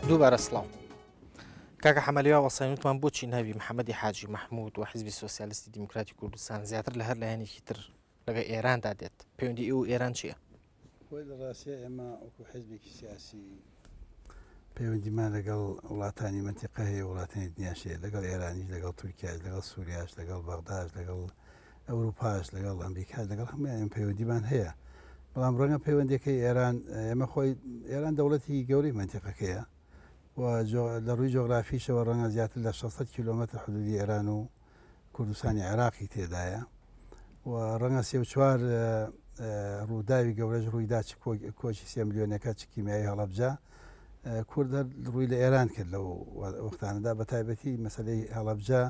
دووبارە سڵاو کاکە حەمەلیوا وەسایەتمان بۆچی ناوی محەممەدی حاجی مححمود و حیزبی سۆسیالیستی دیموکراتی کوردستان زیاتر لە هەر لایەنێکی تر لەگە ئێراندا دێت پەیوەندی ئێوە ئێران چییە؟ خۆی لە ڕاستە ئێمە وەکو حیزبێکی سیاسی پەیوەندیمان لەگەڵ وڵاتانی منتیقە هەیە وڵاتانی دنیاشەیە لەگەڵ ئێرانیش لەگەڵ تورکیاش لەگەڵ سووریاش لەگەڵ بەغداش لەگەڵ ئەوروپاش لەگەڵ ئەمریکا لەگەڵ هەمویان پەیوەندیمان هەیە بەڵام ڕەنگە پەیوەندەکەی ئێران ئێمە خۆی ئێران دەوڵەتی گەورەی منتیقەکەیە و لە ڕووی جۆگرافیشەوە ڕەنگە زیاتر لە 600 کیلومتر حدودی ئێران و کوردستانی عێراقی تێدایە و ڕەنگە سێ و چوار ڕووداوی گەورەش ڕوویدا کۆچی 3 ملیۆنەکە چ کیمیایی هەڵەبجە کوردە ڕووی لە ئێران کرد لەو وەختانەدا بە تایبەتی مەسلەی هەڵەبجە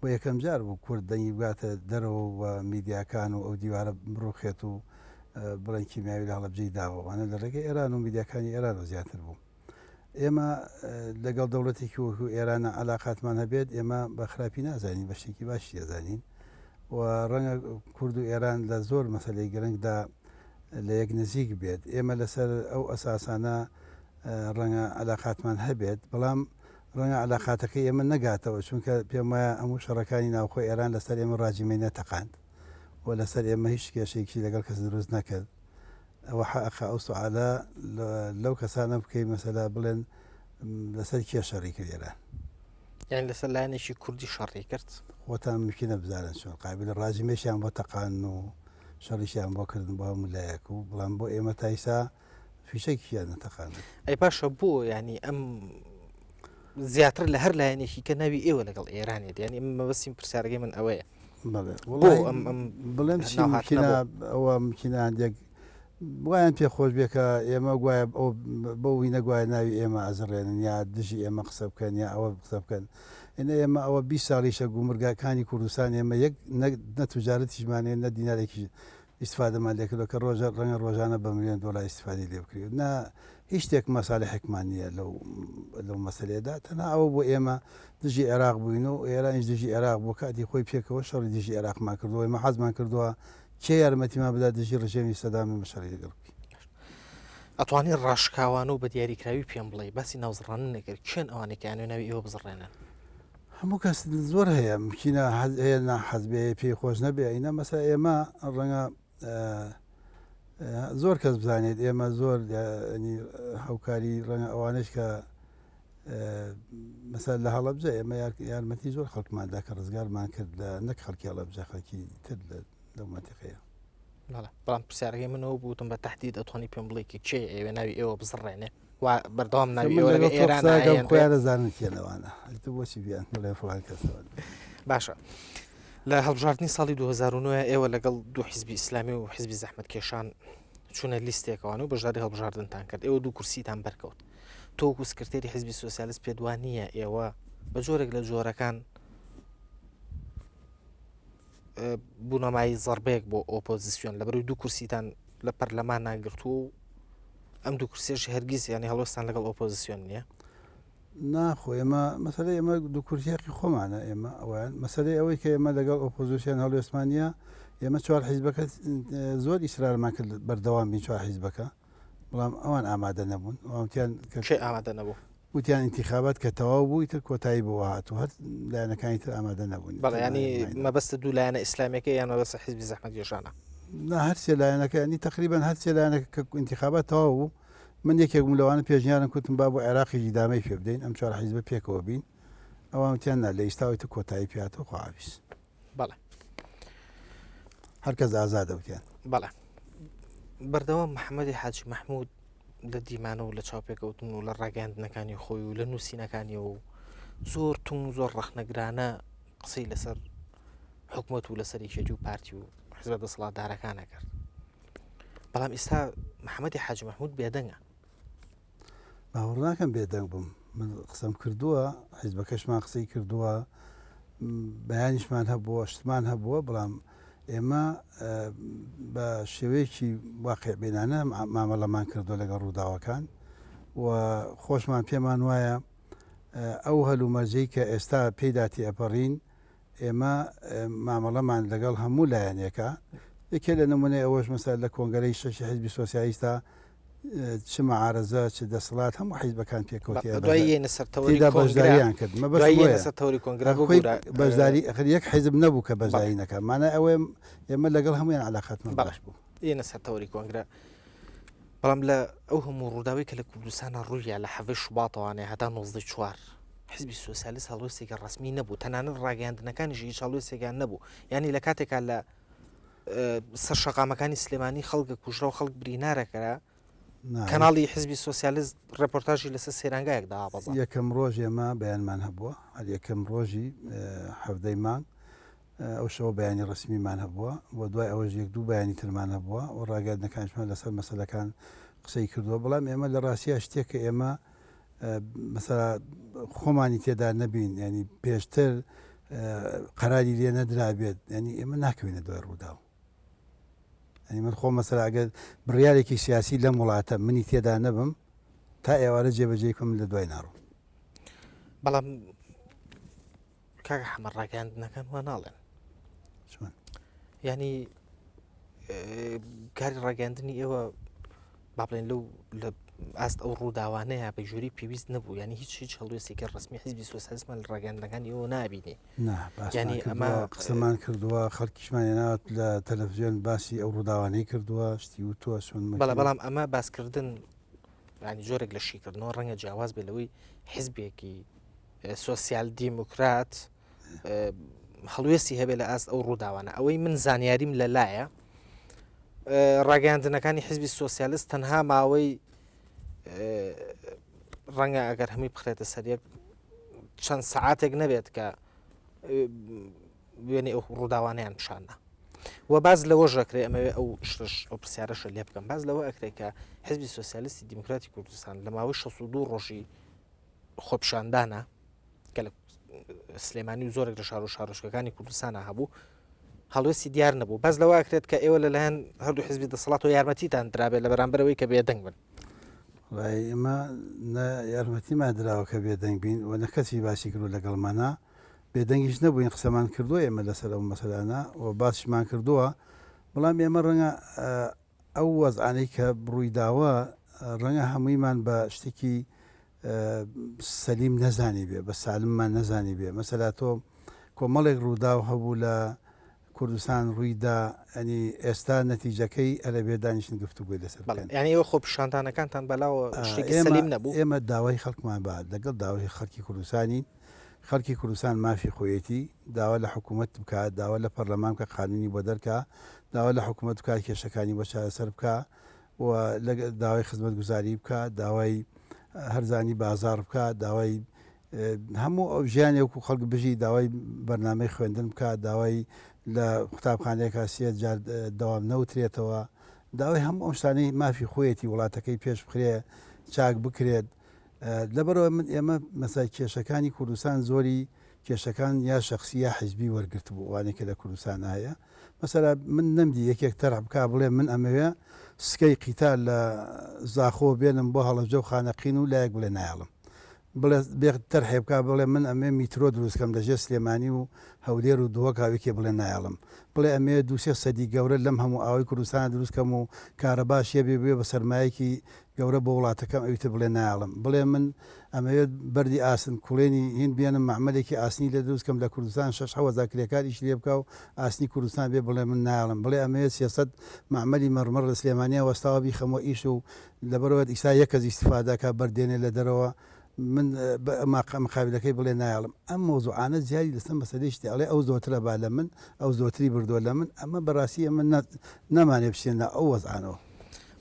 بۆ یەکەم جار بوو کورد دەنگی بگاتە دەرەوە و میدیاکان و ئەو دیوارە بڕوخێت و بڵێن کیمیاوی لە هەڵەبجەی داوەوانە لە ڕێگەی ئێران و میدیاکانی ئێرانەوە زیاتر بوو. ئێمە لەگەڵ دەوڵەتێکی وەکو ئێرانە علااقاتمان هەبێت ئێمە بە خراپی نازانین بە شتێکی باشی دەزانین و ڕەنگە کورد و ئێران لە زۆر مەسلەی گرنگدا لە یەک نزیک بێت ئێمە لەسەر ئەو ئەساسانە ڕەنگە علااقاتمان هەبێت بەڵام ڕەنگە علااقاتەکەی ئێمە نەگاتەوە چونکە پێم وایە هەموو شەڕەکانی ناوخۆی ئێران لەسەر ئێمە ڕاجیمەی نەتەقاند و لەسەر ئێمە هیچ کێشێکی لەگەڵ کەس دروست نەکرد ئەوە حەقە ئەو سوالە لەو کەسانە بکەی مەسەلا بڵێن لەسەر کێ شەڕی کرد ئێران یان لەسەر لایەنێکی کوردی شەڕی کرد خۆتان ممکنە بزانن چۆن قابل ڕاجیمێشیان بۆ تەقان و شەڕیشیان بۆ کردن بۆ هەموو لایەک و بەڵام بۆ ئێمە تایسا فیشێکیان نەتەقان ئەی پاشە بۆ ینی ئەم زیاتر لە هەر لایەنێکی کە ناوی ئێوە لەگەڵ ئێرانێت ینی ئەم مەبەستیم پرسیارەکەی من ئەوەیە بڵێم ئەوە ممکنە هەندێک وایان پێخۆش بێکە ئێمە گوایە بەوی نەگوایە ناوی ئێمە ئەزڕێنن یا دژی ئێمە قسە بکەن یا ئەوە قسە بکەن ئێنە ئێمە ئەوە 20 ساڵیشە گومرگاکانی کوردستان ئێمە یەک نەتوجارەتیژمانێن نە دینارێکی ئیسفادەمان لێکردەوە کە ڕەنگە ڕۆژانە بە ملیۆن دۆلار ئیسفادی لێ بکرێت نا هیچ شتێک مەساڵحێکمان نییە لەو مەسلێدا تەنها ئەوە بۆ ئێمە دژی عێراق بووین و ئێرانیش دژی عێراق بۆ کاتی خۆی پێکەوە شەڕی دژی عێراقمان کردەوە ئێمە حەزمان کردووە کێ یارمەتیمان بدا دژی ڕژێمی سەدامی بەشەڕی لەگەڵ بکەین ئەتوانین ڕاشکاوانە و بە دیاریکراوی پێم بڵێ باسی ناوزڕان نەکرد چێن ئەوانێکیانوێ ناوی ئێوە بزڕێنن هەموو کەس زۆر هەیە ممکنە هەیە ناحەزبێ پێی خۆش نەبێ ئینە مەسا ئێمە ڕەنگە زۆر کەس بزانێت ئێمە زۆر هەوکاری ڕەنگە ئەوانش کە مەسەر لە هەڵەبجە ئێمە یارمەتی زۆر خەڵکماندا کە ڕزگارمان کرد لە نەک خەڵکی هەڵەبجە خەڵکی تر لەو منتیقەیە بەڵام پرسیارەکەی منەوە بوتم بە تەحدید ئەتوانی پێم بڵێ کێ ئێوە ناوی ئێوە بزڕێنێ وا بەردەوام ناوی ئێوە لەگەڵ ئێران خۆیان دەزانن کێنەوانە بۆچی بیان بڵێ فڵان کەسەوە باشە لە هەڵبژاردننی ساڵی 2009 ئێوە لەگەڵ دوو حیزبی ئیسلامی و حیزبی زەحمەتکێشان چوونە لیستێکەوەوە و بەژاری هەڵبژاردنتان کرد ئێوە دوو کورسیتان بەرکەوت تۆ وەکو سکرتێری حیزبی سۆسیالیست پێت وانە ئێوە بە جۆرێک لە جۆرەکان بوونەمای زەربەیەک بۆ ئۆپۆزیسیۆن لەبەروی دوو کورسیتان لە پەرلەمان ناگرتو و ئەم دوو کورسێش هەرگیز ینی هەڵوەستان لەگەڵ ئۆپۆزیسیۆن نییە ناخۆ ئێمە مەسەلەی ئێمە دوو کورسیاقی خۆمانە ئێمە ئەویان مەسەلەی ئەوەی کە ئێمە لەگەڵ ئۆپۆزیسیۆن هەڵوێستمانە ئێمە چوار حیزبەکە زۆر ئیسرارمان کرد بەردەوام بین چوار حیزبەکە بەڵام ئەوان ئامادە نەبوون ئەوتیان ئامادە نەبوو وتیان انتخابات کە تەواو بووی تر کۆتایی بۆ هاتوو هەر لایەنەکانی تر ئامادە نەبوون بەڵێ ینی مەبەستە دوو لایەنە ئیسلامەکە یان مەبەستە حیزبی زەحمەتکێشانە هەرسێ لایەنەکانی تقریبان هەرسێ لایەنەکە کە انتخابات تەواو بوو من یەکێک بووم لەوانە پێشنیارم کوتم با بۆ عێراقیشی دامەی پێ بدەین ئەم چوار حیزبە پێکەوە بین ئەوان وتیان نا لە ئێستاوی تر کۆتایی پێاتەوە خواویست بەڵێ هەر کەس ئازادە وتیان بەڵێ بەردەوام محەممەدی حاجی مححمود لە دیمانە و لە چاوپێکەوتن و لە ڕاگەاندنەکانی خۆی و لە نووسینەکانی و زۆر تون زۆر ڕەخنەگرانە قسەی لەسەر حکوومەت و لەسەر یەکێتی و پارتی و حیزبە دەسەڵاتدارەکانە کرد بەڵام ئێستا محەممەدی حاجی مححمود بێدەنگە باوەڕ ناکەم بێدەنگ بووم من قسەم کردووە حیزبەکەشمان قسەی کردووە بەیانیشمان هەبووە شتمان هەبووە بەڵام ئێمە بە شێوەیەکی واقع بینانە مامەڵەمان کردو لەگەڵ ڕووداوەکان و خۆشمان پێمان وایە ئەو هەلومەرجەی کە ئێستا پێداتی ئەپەڕین ئێمە مامەڵەمان لەگەڵ هەموو لایەنێکە یەکێ لە نمونەی ئەوەش مەسەر لە کۆنگرەی شەشی حیزبی سۆسیالیستە چ مەعارەزە چ دەسەڵات هەموو حیزبەکان پێکەوتی دوای یەنە سەرتەوەری تێدا کۆنگرا بەشداریان کرد دوای یەنە سەرتەوەری کۆنگرا بەشداری یەک حیزب نەبوو کە بەشداری نەکە مانە ئەوێ ئێمە لەگەڵ هەمویان علاقەتمان باش بوو یەنە سەرتەوەری کۆنگرا بەڵام لە ئەو هەموو ڕووداوی کە لە کوردستانە ڕوویە لە حەڤی شوباتەوانێ هەتا 94 حزبی سۆسیالیست هەڵوێستێکی ڕسمی نەبوو تەنانەت ڕاگەیاندنەکانیش هیچ هەڵوێستێکیان نەبوو ینی لە کاتێکا لە سەر شەقامەکانی سلێمانی خەڵکە کوژرا و خەڵک برینارەکەرا کەناڵی حزبی سۆسیالیست ڕێپۆرتاژی لەسەر سێرانگایەک دابەز یەکەم ڕۆژ ئێمە بەیانمان هەبووە هەر یەکەم ڕۆژی هەفتەی مانگ ئەو شەوە بەیانی ڕسمیمان هەبووە بۆ دوای ئەوەش یەک دوو بەیانی ترمان هەبووە و ڕاگەاندنەکانشمان لەسەر مەسەلەکان قسەی کردووە بەڵام ئێمە لە ڕاستیە شتێک کە ئێمە مەسەلا خۆمانی تێدا نەبین ینی پێشتر قەراری لێ نەدرابێت ینی ئێمە ناکەوێنە دوای ڕووداو ینی من خۆ مەسەلا ئەگەر بڕیارێکی سیاسی لەم وڵاتە منی تێدا نەبم تا ئێوارە جێبەجێ کەم لە دوای ناڕۆم بەڵام کاکە حەمە ڕاگەاندنەکان وا ناڵێن ینی کاری ڕاگەاندنی ئێوە با بڵێن لەو لە ئاست ئەو ڕووداوانەیە بە ژووری پێویست نەبوو ینی هیچ هەڵوێستێکی ڕسمی حیزبی سۆسیالیستمان لە ڕاگەاندنەکانی ئەوە نابینێ ینی ئەمە قسەمان کردووە خەڵکیشمان هێناوت لە تەلەڤیزیۆن باسی ئەو ڕووداوانەی کردووە شتی و تۆ سون بەڵام ئەمە باسکردن ینی زۆرێک لە شیکردنەوە ڕەنگە جیاواز بێ لەوەی حیزبێکی سۆسیال دیموکرات هەڵوێستی هەبێت لە ئاست ئەو ڕووداوانە ئەوەی من زانیاریم لەلایە ڕاگەاندنەکانی حیزبی سۆسیالیست تەنها ماوەی ڕەنگە ئەگەر هەمی بخرێتە سەریەک چەند سەعاتێک نەبێت کە وێنێ ئەو ڕووداوانیان پیشانە و باز لەوە ژەکرێ ئەمەوێ ئەو شتش ئەو پرسیارەشە لێ بکەم باز لەوە ئەکرێت کە حیزبی سۆسیالیستی دیموکراتی کوردستان لە ماوەی 62 ڕۆژی خۆپیشاندانە کە لە سلێمانی و زۆرێک لە شار و شارۆچکەکانی کوردستانە هەبوو هەڵوێستی دیار نەبوو بەس لەوە ئەکرێت کە ئێوە لەلایەن هەردوو حیزبی دەسەڵات و یارمەتیتان درابێت لە بەرامبەرەوەی کە بێدەنگ بن ئێمە یارمەتیمان درراوە کە بێدەنگ بین و نە کەسی باسی کردو لەگەڵمانە بێدەنگیش نەبووین قسەمان کردووە ئێمە لەسەر ئەو مەسەلانە و باسیشمان کردووە بەڵام ئێمە ڕەنگە ئەو وەزعانەی کە بڕوویداوە ڕەنگە هەموویمان بە شتێکی سەلیم نەزانی بێ بە سالممان نەزانی بێ مەسەلا تۆ کۆمەڵێک ڕووداو هەبوو لە کوردستان ڕوویدا ئەنی ئێستا نەتیجەکەی ئەلە بێدانیشن گفتوگوی لەسەر ینی ئەوە خۆپیشاندانەکانتان بەلاوە شتێکی سەلیم نەبوو ئێمە داوای خەڵکمان بعد لەگەڵ داوای خەڵکی کوردستانی خەڵکی کوردستان مافی خۆیەتی داوا لە حکوومەت بکات داوا لە پەرلەمان کە قانونی بۆ دەرکا داوا لە حکوومەت بکات کێشەکانی بۆ چارەسەر بکە و داوای خزمەت گوزاری بکە داوای هەرزانی بازار بکە داوای هەموو ئەو ژیانی وەکو خەڵک بژی داوای بەرنامەی خوێندن بکە داوای لە قوتابخانەیەکە سێ جار دەوام نەوترێتەوە داوای هەموو ئەم شتانەی مافی خۆیەتی وڵاتەکەی پێش بخرێ چاک بکرێت لەبەرەوە من ئێمە مەسای کێشەکانی کوردستان زۆری کێشەکان یا شخصی یا حیزبی وەرگرت بوو وانێکە لە کوردستان هەیە مەسەلا من نەمدی یەکێک تەرح بکە بڵێ من ئەمەوێ سکەی قیتال لە زاخۆ بێنم بۆ هەڵەبجە و خانەقین و لایەک بڵێ نایڵم بڵێ بێ تەرحێ بکە بڵێ من ئەمێ میترۆ دروستکەم لەژێ سلێمانی و هەولێر و دووە کاوێکێ بڵێ نایڵم بڵێ ئەمێ دووسێ سەدی گەورە لەم هەموو ئاوی کوردستان دروستکەم و کارەباشیە بێ بە سەرمایەکی گەورە بۆ وڵاتەکەم ئەویتە بڵێ نایڵم بڵێ من ئەمەوێت بەردی ئاسن کوڵێنی هین بێنم معمەلێکی ئاسنی لە دروستکەم لە کوردستان 6 کرێکاریش لێ بکە و ئاسنی کوردستان بێ بڵێ من نایڵم بڵێ ئەمەوێت سیاست معمەلی مەرمەڕ لە سلێمانیا وەستاوە بیخەمەوە ئیش و لەبەرەوەت ئیسا یەکەس ئیستیفادەکە بەردێنێ لە دەرەوە من مقابلەکەی بڵێ نایڵم ئەم مۆزوعانە زیادی لەسەر مەسەلەی شتێڵێ ئەو زۆترە با لە من ئەو زۆتری بردووە لە من ئەمە بەڕاستی ئەمە نەمانێ بشێنە ئەو وەزعانەوە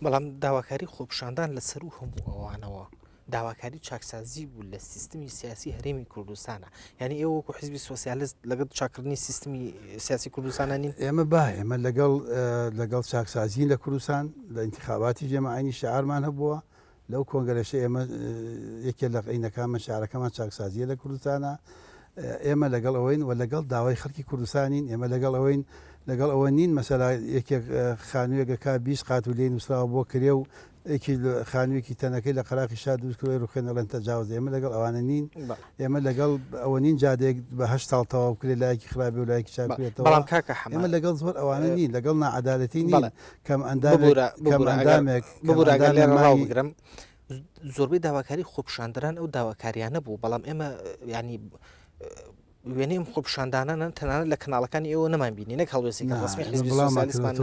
بەڵام داواکاری خۆپیشاندان لەسەر و هەموو ئەوانەوە داواکاری چاکسازی بوو لە سیستمی سیاسی هەرێمی کوردستانە یعنی ئێوە وەکو حیزبی سۆسیالیست لەگەڵ چاکردنی سیستمی سیاسی کوردستانە نین ئێمە ئێمە لەگەڵ چاکسازی لە کوردستان لە ئینتیخاباتی جێماعینی شعارمان هەبووە لەو کۆنگرەشە ئێمە یەکێ لە قینەکانمە شارەکەمان چاکسازیە لە کوردستانە ئێمە لەگەڵ ئەوەین و لەگەڵ داوای خەڵکی کوردستانین ئێمە لەگەڵ ئەوەین لەگەڵ ئەوە نین مەسەلا یەکێک خانوویەکەکە 20 قات و لێ نووسراوە بۆ کرێ و ئەیکی خانوویەکی تەنەکەی لە قەراقی شا دروستکردی ڕوخێنەڵەن تەجاوز ئێمە لەگەڵ ئەوانە نین ئێمە لەگەڵ ئەوە نین جادێک بە هەشت ساڵ تەواو کرێ لایەکی خراپی و لایەکی چاکرێتەوە بەڵام کاکە ئێمە لەگەڵ زۆر ئەوانە نین لەگەڵ نائەدالەتی نین کەم ئەندامێک ببوورە لێ ڕاو بگرم زۆربەی داواکاری خۆپشاندران ئەو داواکاریانە بوو بەڵام ئێمە ینی وێنەی خۆپشاندانانە تەنانەت لە کەناڵەکانی ئێوە نەمان بینی نەک هەڵوێسێکی ڕسمی حیزبی سۆسیالیستمان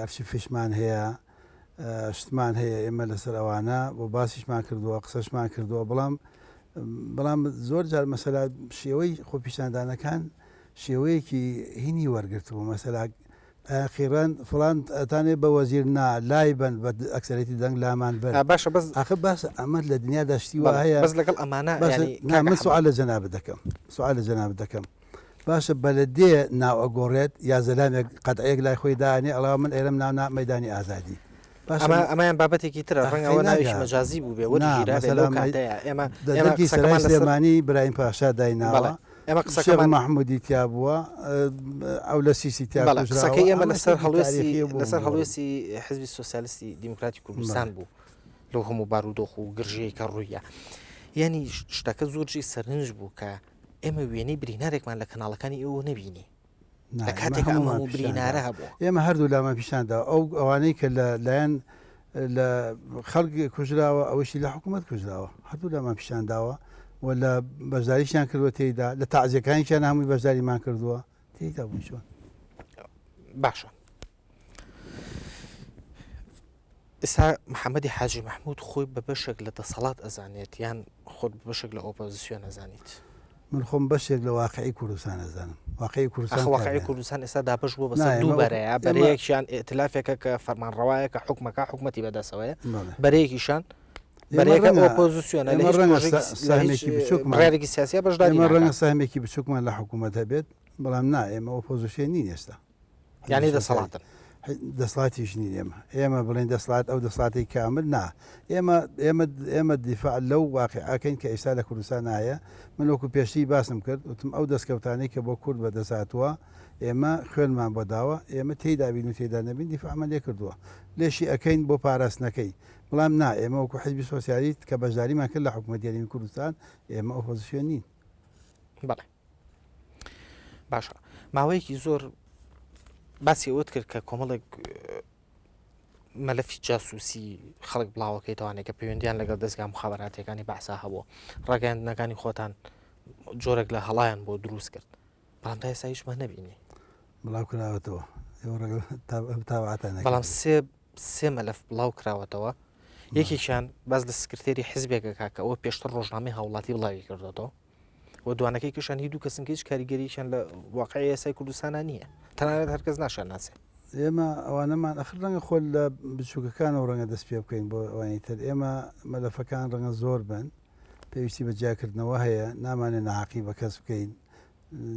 یارچی فشمان هەیە شتمان هەیە ئێمە لەسەر ئەوانە بۆ باسیشمان کردووە قسەشمان کردووە بەڵام زۆر جار مەسەلا شێوەی خۆپیشاندانەکان شێوەیەکی هینی وەرگرتبوو مەسەلا ئاخیران فڵان ئەتانێ بە وەزیر لای بن بە ئەکسەرەتی دەنگ لامان بن باشە بەس ئاخە باس ئەمە لە دنیا داشتی وە هەیە بەس لەگەڵ ئەمانە من سوال لە جەناب دەکەم سوال لە جەناب دەکەم باشە بەلەدێ ناو ئەگۆڕێت یا زەلامێک قەتعەیەک لای خۆی داهێنێ ئەڵاو من ئێرەم ناو مەیدانی ئازادی ئەمایان بابەتێکی ترە ڕەنگەوە ناویش مەجازی بوو بێ ئێمە دەرگی سەرای سلێمانی برایم پاشا دایناوە ئێمە قسەکە محمودی تیا بووە ئەو لە سیسی تیا قسەکەی ئێمە لەسەر هەڵوێسی حزبی سۆسیالیستی دیموکراتی کوردستان بوو لەو هەموو بارودۆخ و گرژەیە کە ڕوویە یعنی شتەکە زۆرجی سەرنج بوو کە ئێمە وێنەی برینارێکمان لە کەناڵەکانی ئێوە نەبینی لە کاتێک ئەمە برینارە هەبوو ئێمە هەردوو لامان پیشاندا ئەو ئەوانەی کە لایەن لە خەڵک کوژراوە ئەوەشی لە حکوومەت کوژراوە هەردوو لامان پیشانداوە و لە بەشداریشیان کردووە تێیدا لە تاعزیەکانیشیان هەمووی بەشداریمان کردووە تێیدا بووین چۆن باشە ئێستا محەممەدی حاجی محمود خۆی بە بەشێک لە دەسەڵات ئەزانێت یان خۆت بەشێک لە ئۆپۆزیسیۆن ئەزانیت من خۆم بەشێک لە واقعی کوردستان ئەزانم واقعی کوردستان ئێستا دابش بووە بەسەر دوو بەرەیە بەرەیەکیان ئێتلافێکە کە فەرمانڕەوایە کە حکومەکە حکومەتی بەدەسەوەیە بەرەیەکیشان بەرێکە ئۆپۆزیسیۆنە ڕێرەی سیاسیە بەشداری ڕەنگە ساهمێکی بچووکمان لە حکوومەت هەبێت بەڵام نا ئێمە ئۆپۆزیسیۆن نین ئێستا یعنی دەسەڵاتن دەسڵاتیش نین ئێمە بڵێن دەسڵات ئەو دەسڵاتی کامل نا ئێمە دیفاع لەو واقعەکەین کە ئێستا لە کوردستان هەیە من وەکو پێشتی باسم کرد وتم ئەو دەستکەوتانەی کە بۆ کورد بەدەساتوە ئێمە خوێنمان بۆداوە ئێمە تێدابین و تێدا نەبین دیفاعمان لێ کردووە لێشی ئەەکەین بۆ پاراستنەکەی بەڵام نا ئێمە وەکو حزبی سۆسیالیست کە بەشداریمان کرد لە حکوومەت یاریمی کوردستان ئێمە ئۆپۆزیسیۆن نین بەڵێ باشە ماوەیەکی زۆر باسی ئەوت کرد کە کۆمەڵێک مەلەفی جاسووسی خەڵک بڵاوەکەیتوانێت کە پەیوەندیان لەگەڵ دەستگا مخابراتەکانی بەعسا هەبووە ڕاگەاندنەکانی خۆتان جۆرێک لە هەڵایان بۆ دروست کرد بەڵام تا ئێستا هیچمان نەبینی بڵاو کراوەتەوە بەڵام سێ مەلەف بڵاو کراوەتەوە یەکێکیان باز لە سکرتێری حزبێکە کاکە ئەوە پێشتر ڕۆژنامەی هاوڵاتی بڵاوی کردێتەوە و دوانەکەی کەشان هی دوو کەسنکە هیچ کاریگەریشان لە واقعی یاسای کوردستانە نییە تەنانەت هەرکەس ناشان ناسێ ئێمە ئەوانەمان ئەخر ڕەنگە خۆل لە بچووکەکان و ڕەنگە دەست پێ بکەین بۆ ئەوانی تر ئێمە مەلەفەکان ڕەنگە زۆر بن پێویستی بە جیاکردنەوە هەیە نامانێت ناحەقی بە کەس بکەین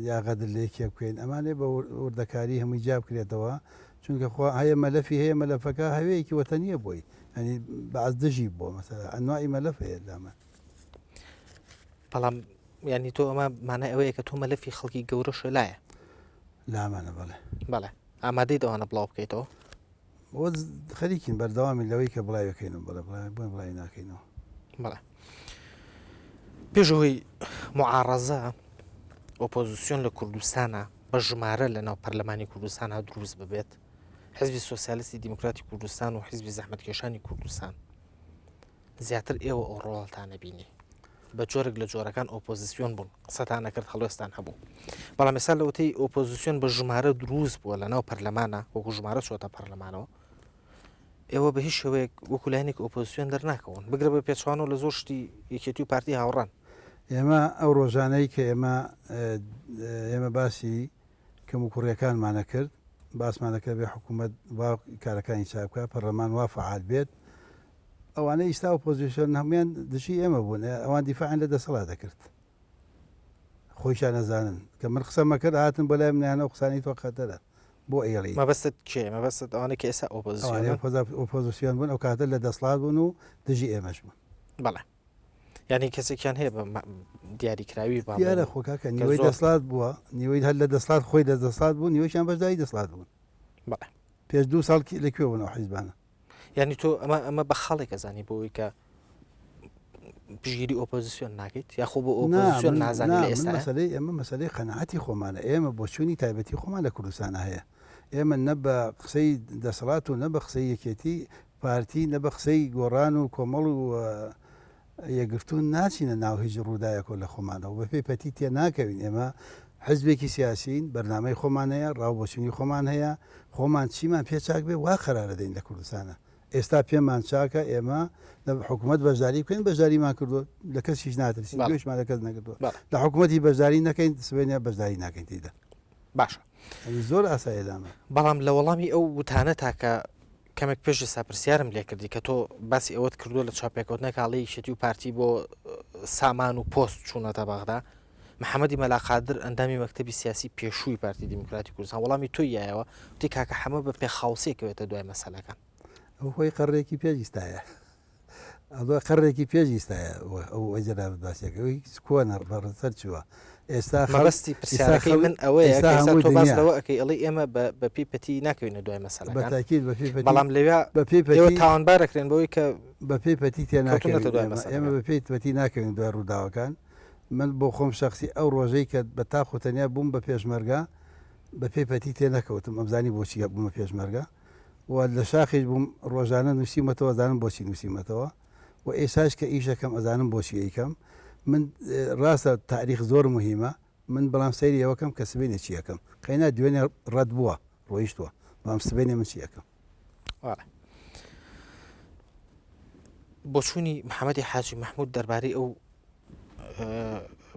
یا غەدر لێکێ بکەین ئەمانێ بە وردەکاری هەمووی جا بکرێتەوە چونکە هەیە مەلەفی هەیە مەلەفەکە هەوەیەکی وەتەنیە بۆی ئەنی بەعز دژی بۆ مەسەلا ئەنواعی مەلەف هەیە دامە بەڵام ینی تۆ ئەمە مانای ئەوەیە کە تۆ مەلەفی خەڵکی گەورە شێلایە لامانە بەڵێ ئامادەی دەوانە بڵاو بکەیتەوە خەریکین بەردەوامی لەوەی کە بڵاوەکەینەوە بۆ بڵای ناکەینەوە بەڵێ پێشەوەی معارەزە ئۆپۆزیسیۆن لە کوردستانە بە ژمارە لە ناو پەرلەمانی کوردستانە دروست ببێت حزبی سۆسیالیستی دیموکراتی کوردستان و حزبی زەحمەتکێشانی کوردستان زیاتر ئێوە ئەو ڕۆڵتانە بینی بە جۆرێک لە جۆرەکان ئۆپۆزیسیۆن بوون قسەتان نەکرد هەڵوێستان هەبوو بەڵام ئێستا لەوتەی ئۆپۆزیسیۆن بە ژمارە دروست بووە لە ناو پەرلەمانە وەکو ژمارە چۆتە پەرلەمانەوە ئێوە بە هیچ شێوەیەک وەکو لایەنێک ئۆپۆزیسیۆن دەرناکەون بگرە بە پێچوان و لە زۆر شتی یەکێتی و پارتی هاوڕان ئێمە ئەو ڕۆژانەی کە ئێمە باسی کەم و کوڕیەکانمانە کرد باسمانەکە بێ حکوومەت وا کارەکانی چاکە پەرلەمان وا فعال بێت ئەوانە ئیستا ئۆپۆزیسیۆن هەمویان دژی ئێمە بوون ئەوان دیفاعیان لە دەسەڵات دەکرد خۆیشان نەزانن کە من قسەمە کرد هاتن بۆ لای منیانە و قسانی تۆ خەتەرە بۆ ئێڵی مەبەستت کێ مەبەستت ئەوانە کە ئێستا ئۆپۆزیسیۆن بوون ئەو کاتە لە دەسەڵات بوون و دژی ئێمەش بوون بەڵێ ینی کەسێکیان هەیە بە دیاریکراوی دیارە خۆکاکە نیوەی دەسەڵات بووە نیوەی هەر لە دەسەڵات خۆی دەسەڵات بوو نیوەیشیان بەشداری دەسەڵات بوون بەڵێ پێش 2 ساڵ لەکوێ بوون ئەو حیزبانە یعنی تۆ ئەمە بە خەڵێک ئەزانی بۆەوەی کە پژگیری ئۆپۆزیسیۆن ناکەیت یاخۆ بۆ ئۆپۆزیسیۆن نازانی لە ئێستا مەسەلەی ئەمە مەسەلەی قەنەعەتی خۆمانە ئێمە بۆ چوونی تایبەتی خۆمان لە کوردستانە هەیە ئێمە نە بە قسەی دەسەڵات و نە بە قسەی یەکێتی پارتی نە بە قسەی گۆڕان و کۆمەڵ و یەگرتوون ناچینە ناو هیچ ڕووداوێکۆ لە خۆمانەوە بە پێی پەتی تێ ناکەوین ئێمە حزبێکی سیاسین بەرنامەی خۆمان هەیە ڕاوبۆچوونی خۆمان هەیە خۆمان چیمان پێ چاک بێ وا قەرارە دەین لە کوردستانە ئێستا پێمان چاکە ئێمە لە حکوومەت بەشداری بکەین بەشداریمان کردو لە کەس هیچ ناترسین گوێشمان لە کەس نەکردووە لە حکوومەتی بەشداری نەکەین سبێنە بەشداری ناکەین تێدا باشە زۆر ئاسایی لامە بەڵام لە وەڵامی ئەو وتانە تاکە کەمێک پێش ساپرسیارم لێ کردی کە تۆ باسی ئەوەت کردووە لە چاپێکوتنە کاڵی شێتی و پارتی بۆ سامان و پۆست چوونەتە بەغدا محەممەدی مەلاقادر ئەندامی مەکتەبی سیاسی پێشووی پارتی دیموکراتی کوردستان وەڵامی تۆیایەوە وتی کاکە حەمە بە پێ خاوسێکەوێتە دوای مەسەلەکان ئەو خۆی قەڕێکی پێویستایە ئەوە قەڕێکی پێویستایە ئەو ئەجرا باسیەکەەوەی کۆنە بەڕسەر چووە ئێستا خەڵستی پرسیارەکەی من ئەوەیە تۆ باس لەوە ئەەکەی ئەڵی ئێمە بە پێی پەتی ناکەوینە دوای مەسەلەکان بەتاکید بەڵام لەوێ بە پێی تاوانبارەکرێن بەوەی کە بە پێی پەتی تێ ناکەین ئێمە بە پێی پەتی ناکەوین دوای ڕووداوەکان من بۆ خۆم شخصی ئەو ڕۆژەی کە بە تاخۆتەنیا بووم بە پێشمەرگا بە پێی پەتی تێ نەکەوتم ئەمزانی بۆچی بوومە پێشمەرگا و لە شاخیش بووم ڕۆژانە نووسیمەتەوە ئەزانم بۆچی نووسیمەتەوە و ئێساش کە ئیشەکەم ئەزانم بۆچی ئەیکەم من ڕاستە تاریخ زۆر مهمە من بەڵام سەیری ئەوەکەم کە سبێنێ چیەکەم قەینا دوێنێ ڕەت بووە ڕۆیشتووە بەڵام سبێنێ من چیەکەم بۆ چوونی محەممەدی حاجی مەحموود دەربارەی ئەو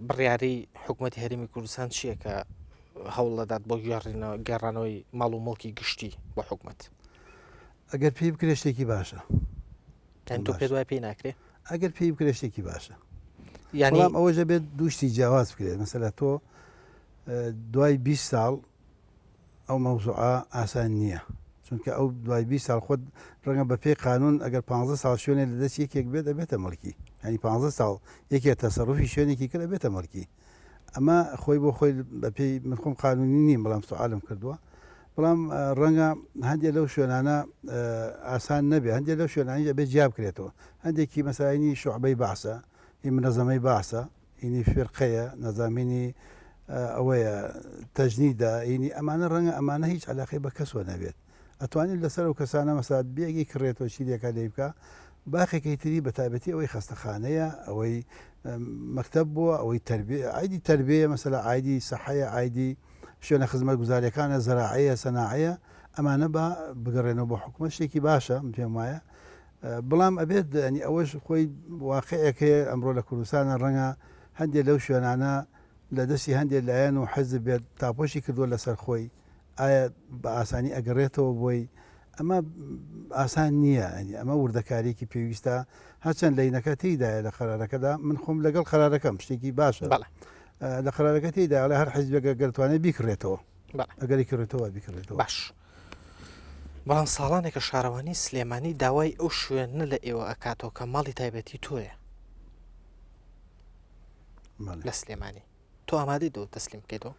بڕیارەی حکوومەتی هەرێمی کوردستان چییە کە هەوڵ دەدات بۆ گێڕانەوەی ماڵ و مڵکی گشتی بۆ حکوومەت ئەگەر پێی بکرێ شتێکی باشە تۆ پێ دوای پێی ناکرێ ئەگەر پێی بکرێ شتێکی باشە یعنی ئەوەژە بێت دووشتی جیاواز بکرێت مەسەلا تۆ دوای 20 ساڵ ئەو مەوزوعە ئاسان نییە چونکە ئەو دوای 20 ساڵ خۆت ڕەنگە بە پێی قانون ئەگەر 15 ساڵ شوێنێ لە دەست یەکێک بێت دەبێتە مەڵکی ینی 15 ساڵ یەکێک تەسەڕوفی شوێنێکی کرد بێتە مەڵکی ئەمە خۆی بۆ خۆی بە پێی من خۆم قانونی نیم بەڵام سوالم کردووە بەڵام ڕەنگە هەندێک لەو شوێنانە ئاسان نەبێ هەندێک لەو شوێنانی دەبێت جیاب بکرێتەوە هەندێکی مەساینی شوعبەی باسە منەزەمەی باسە ئینی فرقەیە نەزامینی ئەوەیە تەجنیدا ئینی ئەمانە ڕەنگە ئەمانە هیچ علاقەی بە کەسوە نەبێت ئەتوانێت لەسەر و کەسانە مەسات بێگی کڕێتەوە چیرێکە لێ بکە باخێکی تری بە تایبەتی ئەوەی خەستەخانەیە ئەوەی مەکتەب بووە ئەوەی ئایدی تربیە مەسەلا ئایدی سەحەیە ئایدی شوێنە خزمەت گوزاریەکانە زەراعەیە سەناعەیە ئەمانە بە بگەڕێنەوە بۆ حکوومەت شتێکی باشە پێم وایە بەڵام ئەبێت ئەنی ئەوەش خۆی واقعەکەی ئەمڕۆ لە کوردستانە ڕەنگە هەندێک لەو شوێنانە لە دەستی هەندێک لایەن و حەزب بێت تاپۆشی کردووە لەسەر خۆی ئایا بە ئاسانی ئەگەڕێتەوە بۆی ئەمە ئاسان نییە ئەنی ئەمە وردەکارێکی پێویستە هەرچەند لەینەکە تێدایە لە قەرارەکەدا من خۆم لەگەڵ قەرارەکەم شتێکی باشە لە قەرارەکە تێدا لە هەر حەزبێکە گەرتوانێت بیکڕێتەوە ئەگەری کڕێتەوە بیکڕێتەوە باش بەڵام ساڵانێکە شارەوانی سلێمانی داوای ئەو شوێنە لە ئێوە ئەکاتەوە کە ماڵی تایبەتی تۆیە لە سلێمانی تۆ ئامادەی دۆ تەسلیم بکەیتەوە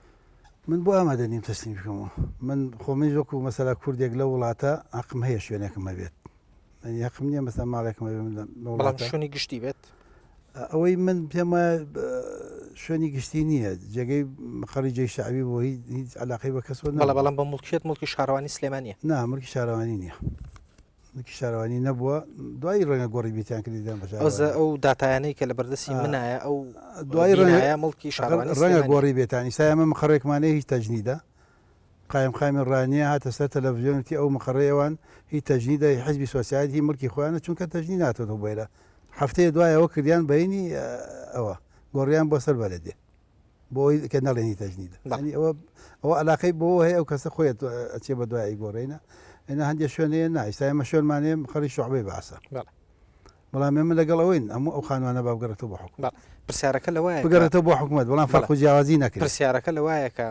من بۆ ئامادە نیم تەسلیم بکەمەوە من خۆمی وەکو مەسەلا کوردێک لە وڵاتە عقم هەیە شوێنێکم هەبێت یاقم نییە مەسا ماڵێکم بەڵام شوێنی گشتی بێت ئەوەی من پێمە شوێنی گشتی نییە جێگەی خەڵی جێی شعبی بۆ هیچ علاقەی بە کەسۆ بەڵام بە مڵکیت مڵکی شارەوانی سلێمانیە نا مڵکی شارەوانی نییە مڵکی شارەوانی نەبووە دوای ڕەنگە گۆڕی بیتیان کردیدان بەش ئەو داتایانەی کە لە بەردەستی منایە ئەو دوای ڕەنگە مڵکی شارەوانی ڕەنگە گۆڕی بێتانی سای ئەمە مخەڕێکمانەیە هیچ تەجنیدە قایم خامی ڕانیە هاتە سەر تەلەڤیزیۆنتی ئەو مخەڕێەوەن هی تەجنیدە حزبی سۆسیالیستی مڵکی خۆیانە چونکە تەجنی ناتۆتەوە بۆیرە هەفتەیە دوایەوە کردیان بەینی ئەوە گۆڕیان بۆ سەر بەلەدێ بۆی کە نەڵێنی تەجنیدە ئەوە علاقەی بۆ هەیە ئەو کەسە خۆیت ئەچێ بە دوای گۆڕینە ئێنە هەندێک شوێنەیە نایستا ئێمە شوێنمانەیە خەڵی شوعبەی باسە بەڵام ئێمە لەگەڵ ئەوەین هەموو ئەو خانوانە بابگەڕێتەوە بۆ حکومەت پرسیارەکە لەوایە بگەڕێتەوە بۆ حکومەت بەڵام فەرق و جیاوازی نەکرێت پرسیارەکە لەوایە کە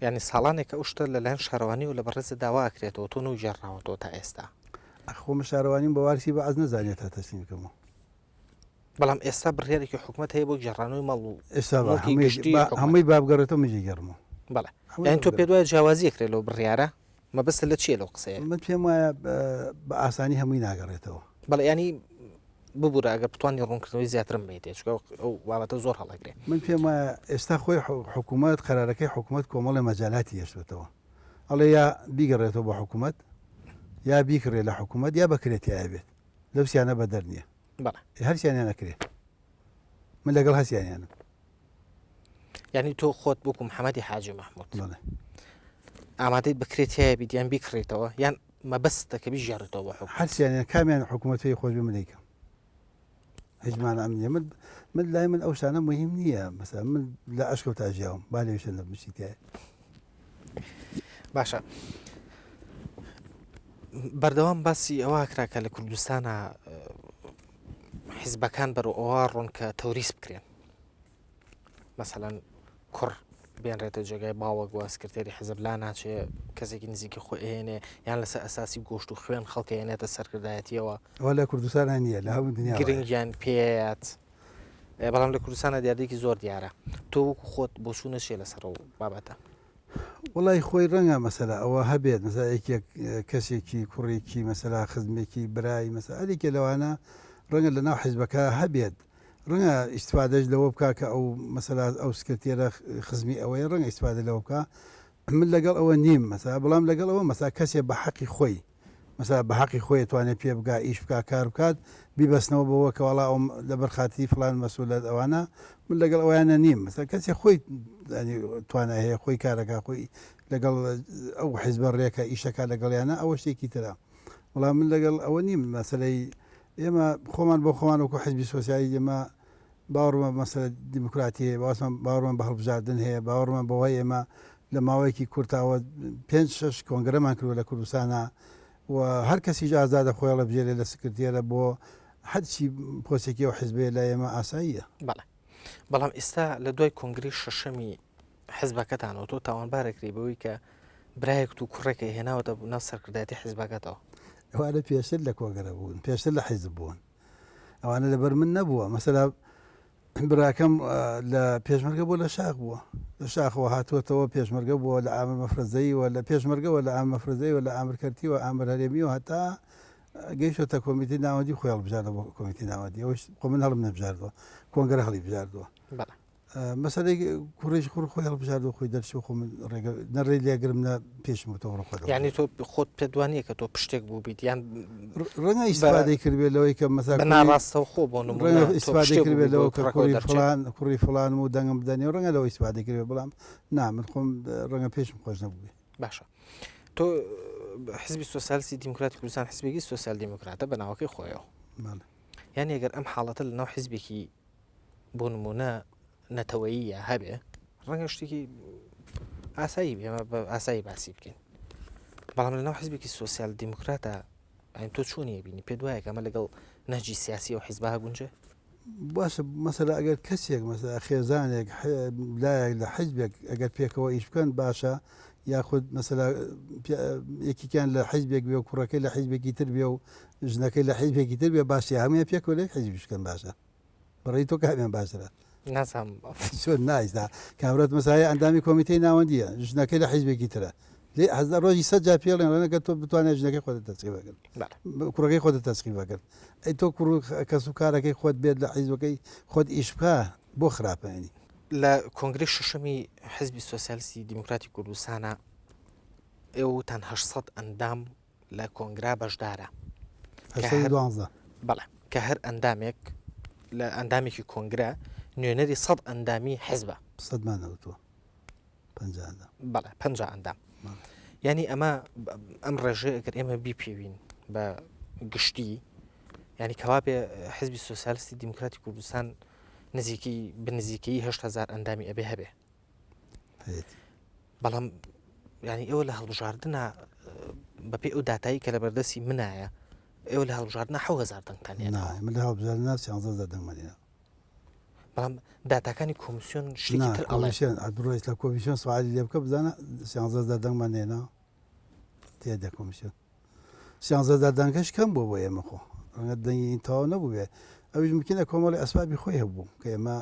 ینی ساڵانێکە ئەو شتە لەلایەن شارەوانی و لە بەڕێزە داواکرێتەوە تۆ و ژێڕاوەتەوە تا ئێستا خۆمە شارەوانیم بە وارسی بە ئەز نەزانێت تا تەسلیم بکەمەوە بەڵام ئێستا بڕیارێکی حکوومەت هەیە بۆ گێڕانەوەی مەڵ و ئێستا هەمووی بابگەڕێتەوە مژی گەڕمەوە بەڵێ یان تۆ پێ دوای جیاوازی کرێت لەو بڕیارە مەبەستە لە چیە لەو قسەیە من پێم وایە بە ئاسانی هەمووی ناگەڕێتەوە. بەڵێ ینی ببوورە ئەگەر بتوانانی ڕوونکردنەوەی زیاترم بێت چکە ئەو بابەتە زۆر هەڵەگرێ. من پێم وایە ئێستا خۆی حکوومەت قەرارەکەی حکوومەت کۆمەڵی مەجالاتی هێشتێتەوە. ئەڵێ یا بیگەڕێتەوە بە حکوومەت یا بیکڕێ لە حکوومەت یا بەکرێتیایە بێت لەو سیانە بە دەرنیە هەرسیانیان نەکرێت من لەگەڵ هەسیانیانم. ینی تۆ خۆت بکوم محەممەدی حاجی محموود ئامادەی بکرێتیایە بیدیان بیکڕێتەوە یان مەبەستەکە بیژێڕێتەوە بە هەرسیانیان کامیان حکوومەتی خۆش بمەیکەم هیچمان ئەمنیە من لای من ئەو شانە مهم نییە مەسا من لە ئەشکەوت تاژیاوم با لێشن لە بشیتایە. باشە بەردەوام باسی ئەوە کراکە لە کوردستانە حیزبەکان بەرەو ئەوە ڕوون کە تەوریس بکرێن مەسەڵەن کوڕ بێنرێتە جێگای باوە گواسکردێری حزب لا ناچێ کەسێکی نزیکی خۆهێنێ یان لەسەر ئەساسی گۆشت و خوێن خەڵکەێنێتە سەرکردایەتیەوە ئەوە لە کوردستان نییە لە هەموو دنیا گرنگیان پێیات بەڵام لە کوردستانە دیاردێکی زۆر دیارە تۆ وەکو خۆت بۆ چوونە شێ لەسەر و بابەتە. وڵی خۆی ڕەنگە مەسەلا ئەوە هەبێت مەسایەکێک کەسێکی کوڕێکی مەسەلا خزمێکی برایی مەسەلێکی لەوانە ڕەنگە لە ناو حیزبەکە هەبێت ڕەنگە ئیسفادەش لەوە بکە کە ئەو مەسەلا ئەو سکرتێرە خزمی ئەوەی ڕەنگە ئیسفادە لەوە بکە من لەگەڵ ئەوە نیم مەسا بەڵام لەگەڵ ئەوە مەسا کەسێ بە حەقی خۆی مەسا بە حەقی خۆی توانێت پێ بگا ئیش بک کار بکات بیبەستنەوە بەوە کەواڵا ئەو لەبەر خاتی فلان مەسئولەت ئەوانە من لەگەڵ ئەویانە نیم مەسا کەسێ خۆی توانە هەیە خۆی کارەکە خۆی لەگەڵ ئەو حیزبە ڕێکە ئیشەکە لەگەڵیانە ئەوە شتێکی ترە وەڵام من لەگەڵ ئەوە نیم مەسلەی ئێمە خۆمان بۆ خۆمان وەکو حیزبی سۆسیالی ئێمە باوەڕمە مەسەلە دیموکراتی هەیە باوەڕمان بە هەڵبژاردن هەیە باوەڕمان بەوەی ئێمە لە ماوەیەکی کورتاوە 5-6 کۆنگرەمان کردووە لە کوردستانە و هەر کەسی ئازادە خۆی لە بژێرێ لە سکرتێرە بۆ هەرچی پۆستێکی و حیزبێ لە ئێمە ئاساییە. بەڵام ئێستا لە دوای کۆنگری شەشەمی حیزبەکەتانەوە تۆ تاوانبارەکری بەوەی کە برایەک و کوڕێکە هێناوەتە ناو سەرکردایەتی حیزبەکەتەوە ئەوانە پێشتر لە کۆگەرە بوون پێشتر لە حیزب بوون ئەوانە لەبەر من نەبووە مەسەلا براکەم لە پێشمەرگە بۆ لە شاخ بووە لە شاخەوە هاتووەتەوە پێشمەرگە بووە لە ئامر مەفرەزەیەوە لە پێشمەرگەوە لە ئامر مەفرەزەیەوە لە ئامرکردیەوە ئامر هەرێمیەوە هەتا گەیشتە کۆمیتی ناوەندی خۆی هەڵبژاردە بۆ کۆمیتی ناوەندی ئەوش خۆ من هەڵم نەبژاردەوە کۆنگرە هەڵی بژاردووە مەسەلەی کوڕێژ کوڕ خۆی هەڵبژاردەوە خۆی دەرچی خۆ من نەڕێ لێگرم نە پێشمەوە خۆ یعنی تۆ خۆت پێدوانیە کە تۆ پشتێک بوو بیت یان ڕەنگە ئیسفادەی کردبێت لەوەی کە مەسا ناڕاستەوە خۆ بۆ ڕەنگە ئیسفادەی کردبێت لەوە کە کوڕی فڵان و دەنگم بدەنێ ڕەنگە لەوە ئیسفادەی کردێت بەڵام نا من خۆم ڕەنگە پێشم خۆش نەبووی. باشە تۆ حزبی سۆسیالیستی دیموکراتی کوردستان حزبێکی سۆسیال دیموکراتە بە ناوەکەی خۆیەوە یان ئەگەر ئەم حاڵەتە لە ناو حزبێکی بۆ نمونە نەتەوەییە هەبێ ڕەنگە شتێکی ئاسایی ئێمە بە ئاسایی باسی بکەین بەڵام لە ناو حزبێکی سۆسیال دیموکراتە ئەین تۆ چۆنیە بینی پێ دوایە ئەمە لەگەڵ نەهجی سیاسی و حیزبها گونجێ باشە مەسەلا ئەگەر کەسێک مەسەلا خێزانێک لایەک لە حیزبێک ئەگەر پێکەوە ئیش بکەن باشە یاخود مەسەلا یەکیان لە حیزبێک بێ و کوڕەکەی لە حیزبێکی تر بێ و ژنەکەی لە حیزبێکی تر بێ باسی هەموویان پێکەوە لێک حیزبی بکەن باشە بەڕێی تۆ کامیان باشترە نازانم چۆن نایستا کابرات مەسایە ئەندامی کۆمیتەی ناوەندیە ژنەکەی لە حیزبێکی ترە لێ هەزار ڕۆژی سەد جا پێڵێن ڕەنەکە تۆ بتوانێت ژنەکەی خۆت تەسخی بەکەن کوڕەکەی خۆت تەسخی بەکەن ئەی تۆ کوڕ کەس و کارەکەی خۆت بێت لە حیزبەکەی خۆت ئیش بکە بۆ خراپەنی. لە کۆنگری شەشەمی حزبی سۆسیالیستی دیموکراتی کوردستانە ئێوەتان 800 ئەندام لە کۆنگرا بەشدارە بەڵێ کە هەر ئەندامێک لە ئەندامێکی کۆنگرە نوێنەری 100 ئەندامی حیزبە 100مانەوتوە بەڵێ 5 ئەندام ینی ئەمە ئەم ڕێژێ ئەگەر ئێمە بیپێوین بە گشتی ینی کەوا بێ حزبی سۆسیالیستی دیموکراتی کوردستان نزیکی بنزیکەی 8,000 ئەندامی ئەبێ هەبێ بەڵام ینی ئێوە لە هەڵبژاردنە بەپێ ئەو داتایی کە لە بەردەستی منایە ئێوە لە هەڵبژاردنە 10,000 دەنگتان من لە هەڵبژاردنە 11 دەنگمانێنە بەڵام داتاکانی کۆمیسیۆن شتێکی تر ئەڵێشێن ئەبڕۆیت لە کۆمیسیۆن سوالی لێ بکە بزانە 11 دەنگمانێنە تێدا کۆمیسیۆن 11 دەنگەش کەم بۆ ئێمە خۆ ڕەنگە دەنگی تەواو نەبوو بێ ئەویش ممکنە کۆمەڵی ئەسبابی خۆی هەبوو کە ئێمە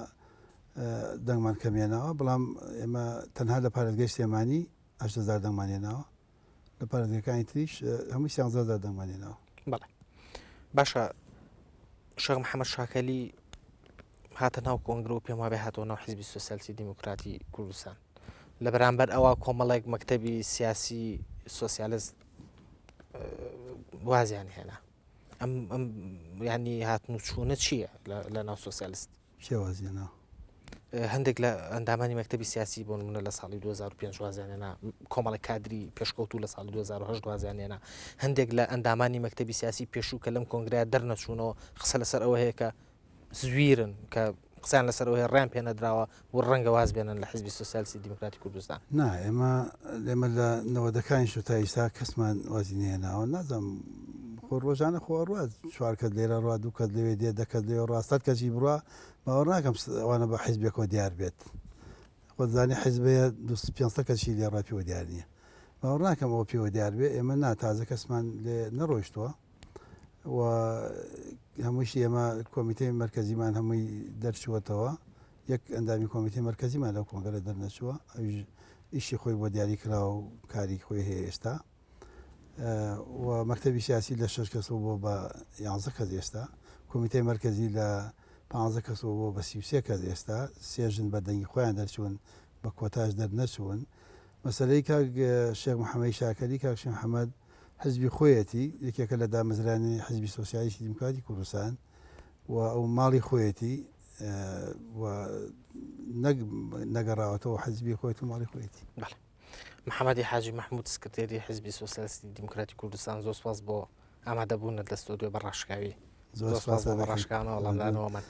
دەنگمان کەمێنەوە بەڵام ئێمە تەنها لە پارێزگای سلێمانی 8,000 دەنگمانێنەوە لە پارێزەکانی تریش هەمووی 13 دەمانێنەوە. بەڵێ باشە شێخ محەممەد شاکەلی هاتە ناو کۆنگرە و پێم وابێ هاتەوە ناو حیزبی سۆسیالیستی دیموکراتی کوردستان لە بەرامبەر ئەوە کۆمەڵێک مەکتەبی سیاسی سۆسیالست وازیان هێنا ئەم ینی هاتن و چوونە چییە لە ناو سۆسیالست شێوازیێنەوە هەندێک لە ئەندامانی مەکتەبی سیاسی بۆ نمونە لە ساڵی 2005 وازیانێنا کۆمەڵی کادری پێشکەوتو لە ساڵی 2010 وازیانێنا هەندێک لە ئەندامانی مەکتەبی سیاسی پێشوو کە لەم کۆنگرەیە دەرنەچوونەوە قسە لەسەر ئەوە هەیە کە زویرن کە قسەیان لەسەرەوە هەیە ڕێیان پێ نەدراوە و ڕەنگە واز بێنن لە حیزبی سۆسیالیستی دیموکراتی کوردستان. نا ئێمە لە 90ەکانی شو تا ئێستا کەسمان وازی نهێناوە نازانم خۆ ڕۆژانە خۆ ڕات چوارکەت لێرە ڕوا دووکەت لەوێ دێ دەکەت لێ ڕاستەت کەچی بڕە باوەڕ ناکەم ئەوانە بە حیزبێکەوە دیار بێت خۆزانانی حیزبەیە 500 کەسی لێ ڕاپیەوە دیار نییە باوەڕ ناکەم ئەوە پێوە دیار بێ ئێمە ناتازە کەسمان لێ نەڕۆیشتووە و هەمووشی ئێمە کۆمیتەی مرکزیمان هەمووی دەرچووەتەوە یەک ئەندامی کۆمیتەی مرکزیمان لەو کۆنگرە دەرنەچووە ئیشی خۆی بۆ دیاری کرا و کاری خۆی هەیە ئێستا و مەکتەبی سیاسی لە 6 کەسەوە بۆ بە 11 کەس ئێستا کۆمیتەی مرکزی لە 15 کەسەوە بۆ بە 33 کەس ئێستا سێژن بە دەنگی خۆیان دەرچوون بە کۆتاش دەرنەچوون مەسلەی کاک شێخ محەممەدی شاکەری کاک شێخ محەممەد حزبی خۆیەتی یەکێکە لە دامەزرانی حزبی سۆسیالیستی دیموکراتی کوردستان و ئەو ماڵی خۆیەتی نەگەڕاوەتەوە حزبی خۆیت و ماڵی خۆیەتی. محەممەدی حاجی محمود سکرتێری حزبی سۆسیالیستی دیموکراتی کوردستان زۆر سپاس بۆ ئامادەبوونت لە ستۆدیۆ بەڕاشکاوی زۆر سپاس بۆ ڕاشکانەوە وەڵامدانەوەمان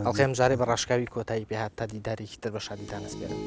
ئەڵقێم جارێ بە ڕاشکاوی کۆتایی پێهات تا دیدارێکی تر بە شادیتان ئەسپێرم.